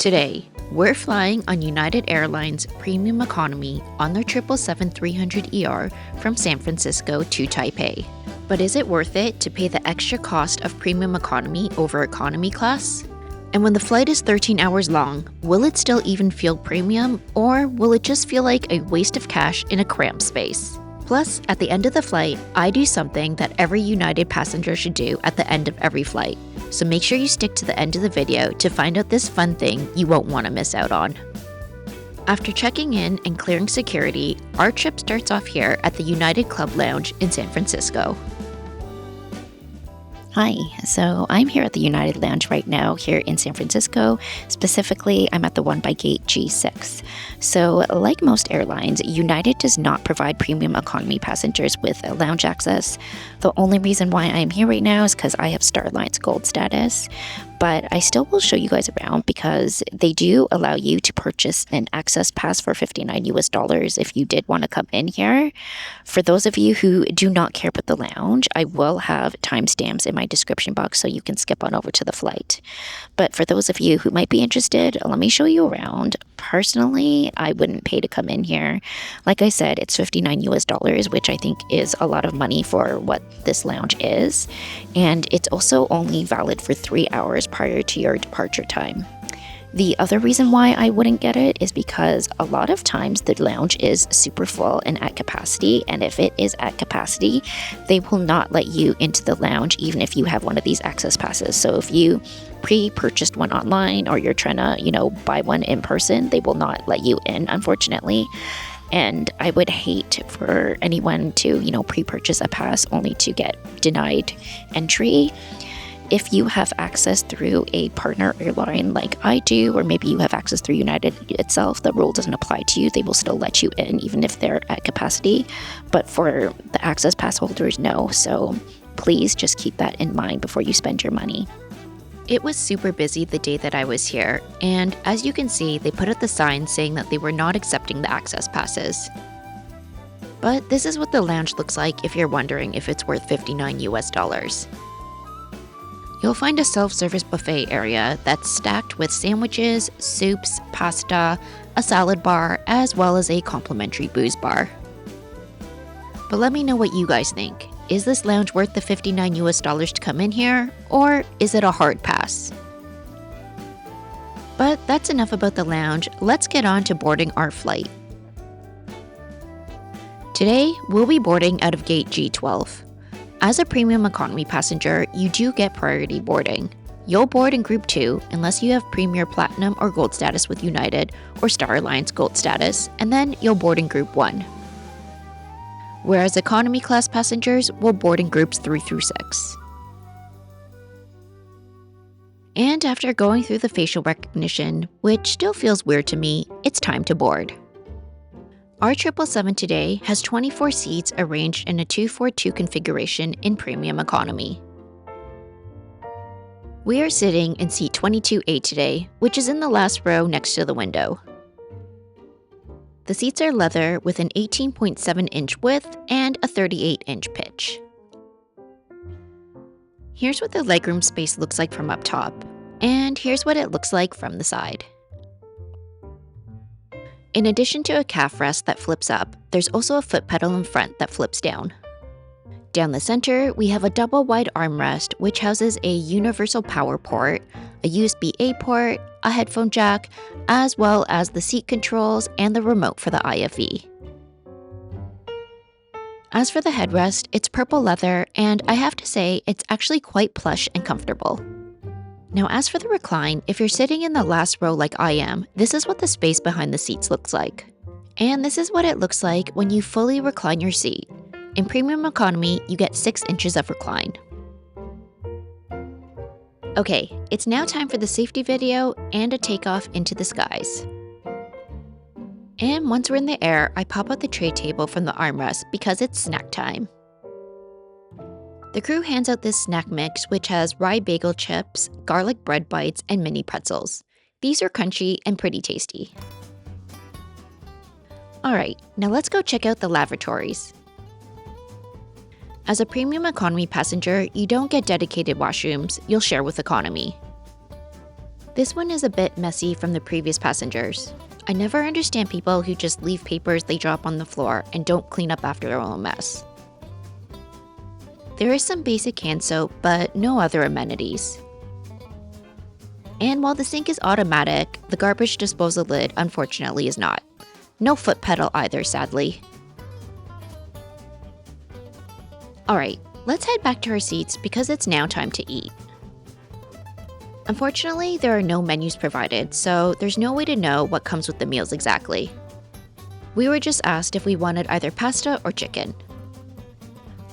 Today, we're flying on United Airlines Premium Economy on their 777-300ER from San Francisco to Taipei. But is it worth it to pay the extra cost of Premium Economy over Economy class? And when the flight is 13 hours long, will it still even feel premium, or will it just feel like a waste of cash in a cramped space? Plus, at the end of the flight, I do something that every United passenger should do at the end of every flight. So make sure you stick to the end of the video to find out this fun thing you won't want to miss out on. After checking in and clearing security, our trip starts off here at the United Club Lounge in San Francisco. Hi, so I'm here at the United Lounge right now here in San Francisco. Specifically, I'm at the one by gate G6. So like most airlines, United does not provide premium economy passengers with a lounge access. The only reason why I'm here right now is because I have Star Alliance Gold status. But I still will show you guys around because they do allow you to purchase an access pass for $59 if you did want to come in here. For those of you who do not care about the lounge, I will have timestamps in my description box so you can skip on over to the flight. But for those of you who might be interested, let me show you around. Personally, I wouldn't pay to come in here. Like I said, it's $59, which I think is a lot of money for what this lounge is. And it's also only valid for 3 hours prior to your departure time. The other reason why I wouldn't get it is because a lot of times the lounge is super full and at capacity, and if it is at capacity, they will not let you into the lounge even if you have one of these access passes. So if you pre-purchased one online or you're trying to, buy one in person, they will not let you in, unfortunately. And I would hate for anyone to, pre-purchase a pass only to get denied entry. If you have access through a partner airline like I do, or maybe you have access through United itself, the rule doesn't apply to you. They will still let you in, even if they're at capacity. But for the access pass holders, no. So please just keep that in mind before you spend your money. It was super busy the day that I was here, and as you can see, they put up the sign saying that they were not accepting the access passes. But this is what the lounge looks like if you're wondering if it's worth $59. You'll find a self-service buffet area that's stacked with sandwiches, soups, pasta, a salad bar, as well as a complimentary booze bar. But let me know what you guys think. Is this lounge worth the $59 to come in here, or is it a hard pass? But that's enough about the lounge. Let's get on to boarding our flight. Today, we'll be boarding out of gate G12. As a premium economy passenger, you do get priority boarding. You'll board in Group 2 unless you have Premier Platinum or Gold status with United or Star Alliance Gold status, and then you'll board in Group 1. Whereas economy class passengers will board in Groups 3 through 6. And after going through the facial recognition, which still feels weird to me, it's time to board. Our 777 today has 24 seats arranged in a 242 configuration in Premium Economy. We are sitting in seat 22A today, which is in the last row next to the window. The seats are leather with an 18.7-inch width and a 38-inch pitch. Here's what the legroom space looks like from up top, and here's what it looks like from the side. In addition to a calf rest that flips up, there's also a foot pedal in front that flips down. Down the center, we have a double wide armrest which houses a universal power port, a USB-A port, a headphone jack, as well as the seat controls and the remote for the IFE. As for the headrest, it's purple leather, and I have to say it's actually quite plush and comfortable. Now as for the recline, if you're sitting in the last row like I am, this is what the space behind the seats looks like. And this is what it looks like when you fully recline your seat. In Premium Economy, you get 6 inches of recline. Okay, it's now time for the safety video and a takeoff into the skies. And once we're in the air, I pop out the tray table from the armrest because it's snack time. The crew hands out this snack mix which has rye bagel chips, garlic bread bites, and mini pretzels. These are crunchy and pretty tasty. Alright, now let's go check out the lavatories. As a premium economy passenger, you don't get dedicated washrooms, you'll share with economy. This one is a bit messy from the previous passengers. I never understand people who just leave papers they drop on the floor and don't clean up after their own mess. There is some basic hand soap, but no other amenities. And while the sink is automatic, the garbage disposal lid unfortunately is not. No foot pedal either, sadly. Alright, let's head back to our seats because it's now time to eat. Unfortunately, there are no menus provided, so there's no way to know what comes with the meals exactly. We were just asked if we wanted either pasta or chicken.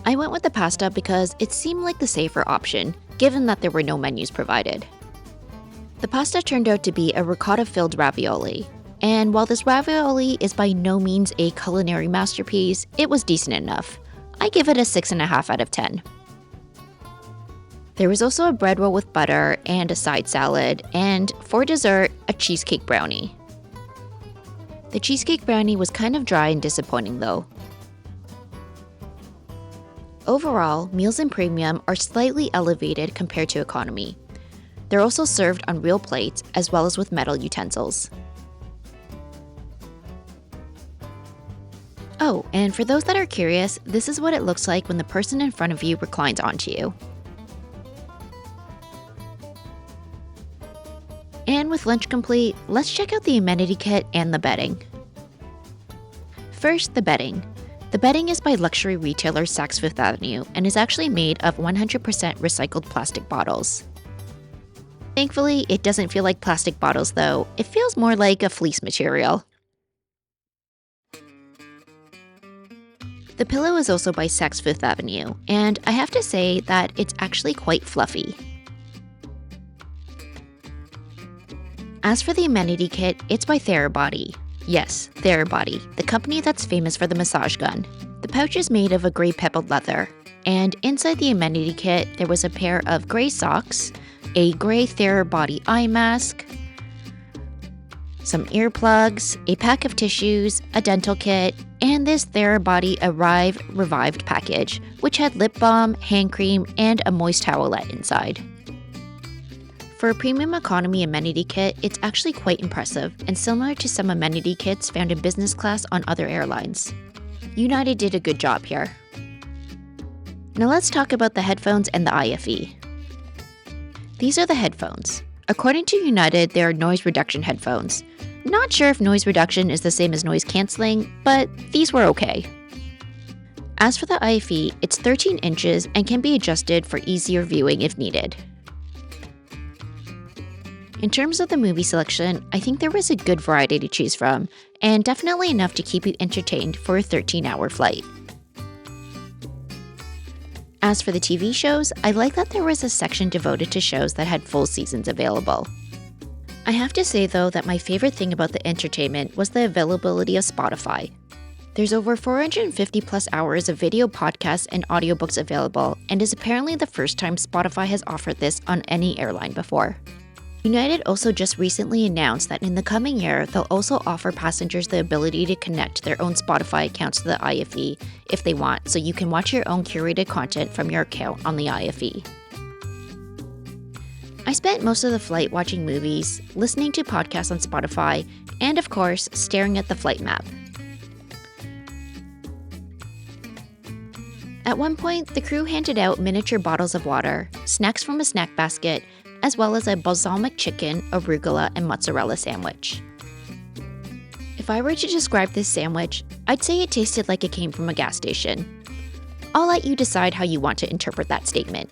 I went with the pasta because it seemed like the safer option, given that there were no menus provided. The pasta turned out to be a ricotta-filled ravioli, and while this ravioli is by no means a culinary masterpiece, it was decent enough. I give it a 6.5 out of 10. There was also a bread roll with butter and a side salad, and for dessert, a cheesecake brownie. The cheesecake brownie was kind of dry and disappointing though. Overall, meals in premium are slightly elevated compared to economy. They're also served on real plates as well as with metal utensils. Oh, and for those that are curious, this is what it looks like when the person in front of you reclines onto you. And with lunch complete, let's check out the amenity kit and the bedding. First, the bedding. The bedding is by luxury retailer Saks Fifth Avenue and is actually made of 100% recycled plastic bottles. Thankfully, it doesn't feel like plastic bottles though, it feels more like a fleece material. The pillow is also by Saks Fifth Avenue, and I have to say that it's actually quite fluffy. As for the amenity kit, it's by Therabody. Yes, Therabody, the company that's famous for the massage gun. The pouch is made of a gray pebbled leather, and inside the amenity kit, there was a pair of gray socks, a gray Therabody eye mask, some earplugs, a pack of tissues, a dental kit, and this Therabody Arrive Revived package, which had lip balm, hand cream, and a moist towelette inside. For a premium economy amenity kit, it's actually quite impressive and similar to some amenity kits found in business class on other airlines. United did a good job here. Now let's talk about the headphones and the IFE. These are the headphones. According to United, they are noise reduction headphones. Not sure if noise reduction is the same as noise cancelling, but these were okay. As for the IFE, it's 13 inches and can be adjusted for easier viewing if needed. In terms of the movie selection, I think there was a good variety to choose from, and definitely enough to keep you entertained for a 13-hour flight. As for the TV shows, I like that there was a section devoted to shows that had full seasons available. I have to say though that my favorite thing about the entertainment was the availability of Spotify. There's over 450 plus hours of video podcasts and audiobooks available, and is apparently the first time Spotify has offered this on any airline before. United also just recently announced that in the coming year, they'll also offer passengers the ability to connect their own Spotify accounts to the IFE if they want, so you can watch your own curated content from your account on the IFE. I spent most of the flight watching movies, listening to podcasts on Spotify, and of course, staring at the flight map. At one point, the crew handed out miniature bottles of water, snacks from a snack basket, as well as a balsamic chicken, arugula, and mozzarella sandwich. If I were to describe this sandwich, I'd say it tasted like it came from a gas station. I'll let you decide how you want to interpret that statement.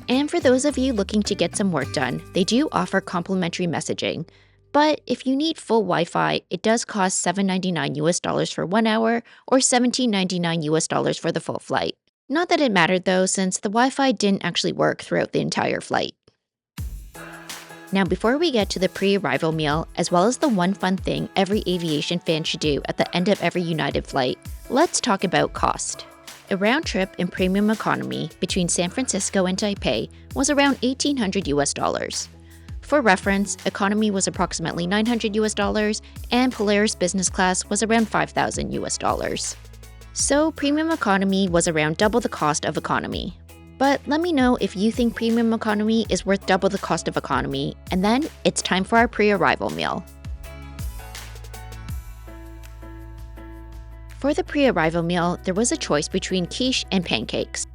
And for those of you looking to get some work done, they do offer complimentary messaging. But if you need full Wi-Fi, it does cost $7.99 for 1 hour or $17.99 for the full flight. Not that it mattered though, since the Wi-Fi didn't actually work throughout the entire flight. Now before we get to the pre-arrival meal, as well as the one fun thing every aviation fan should do at the end of every United flight, let's talk about cost. A round trip in premium economy between San Francisco and Taipei was around $1,800. For reference, economy was approximately $900 and Polaris business class was around $5,000. So premium economy was around double the cost of economy. But let me know if you think premium economy is worth double the cost of economy, and then it's time for our pre-arrival meal. For the pre-arrival meal, there was a choice between quiche and pancakes.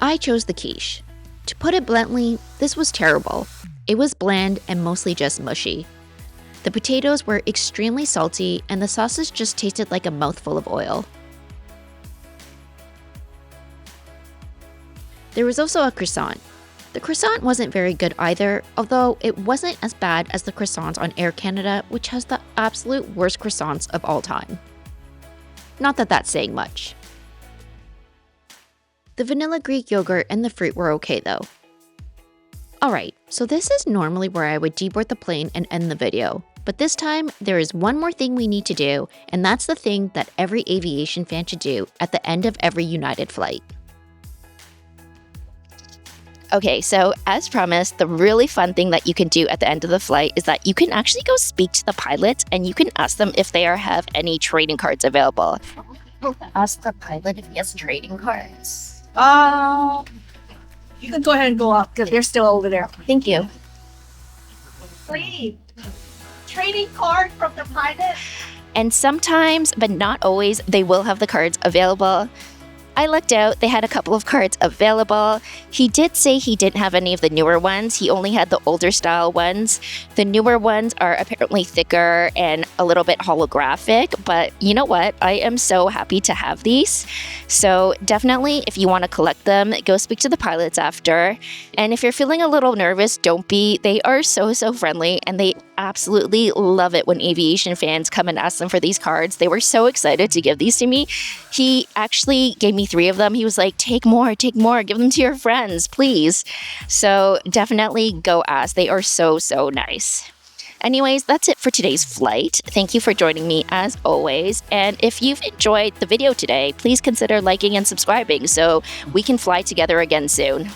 I chose the quiche. To put it bluntly, this was terrible. It was bland and mostly just mushy. The potatoes were extremely salty, and the sausage just tasted like a mouthful of oil. There was also a croissant. The croissant wasn't very good either, although it wasn't as bad as the croissants on Air Canada, which has the absolute worst croissants of all time. Not that that's saying much. The vanilla Greek yogurt and the fruit were okay though. Alright, so this is normally where I would deboard the plane and end the video. But this time, there is one more thing we need to do, and that's the thing that every aviation fan should do at the end of every United flight. Okay, so as promised, the really fun thing that you can do at the end of the flight is that you can actually go speak to the pilot and you can ask them if they have any trading cards available. Ask the pilot if he has trading cards. You can go ahead and go up because they're still over there. Thank you. Please. Trading card from the pilot. And sometimes, but not always, they will have the cards available. I looked out, they had a couple of cards available. He did say he didn't have any of the newer ones. He only had the older style ones. The newer ones are apparently thicker and a little bit holographic, but you know what? I am so happy to have these. So definitely, if you want to collect them, go speak to the pilots after. And if you're feeling a little nervous, don't be. They are so friendly, and they absolutely love it when aviation fans come and ask them for these cards. They were so excited to give these to me. He actually gave me 3 of them. He was like, take more, give them to your friends, please. So definitely go ask. They are so nice. Anyways, that's it for today's flight. Thank you for joining me as always. And if you've enjoyed the video today, please consider liking and subscribing so we can fly together again soon.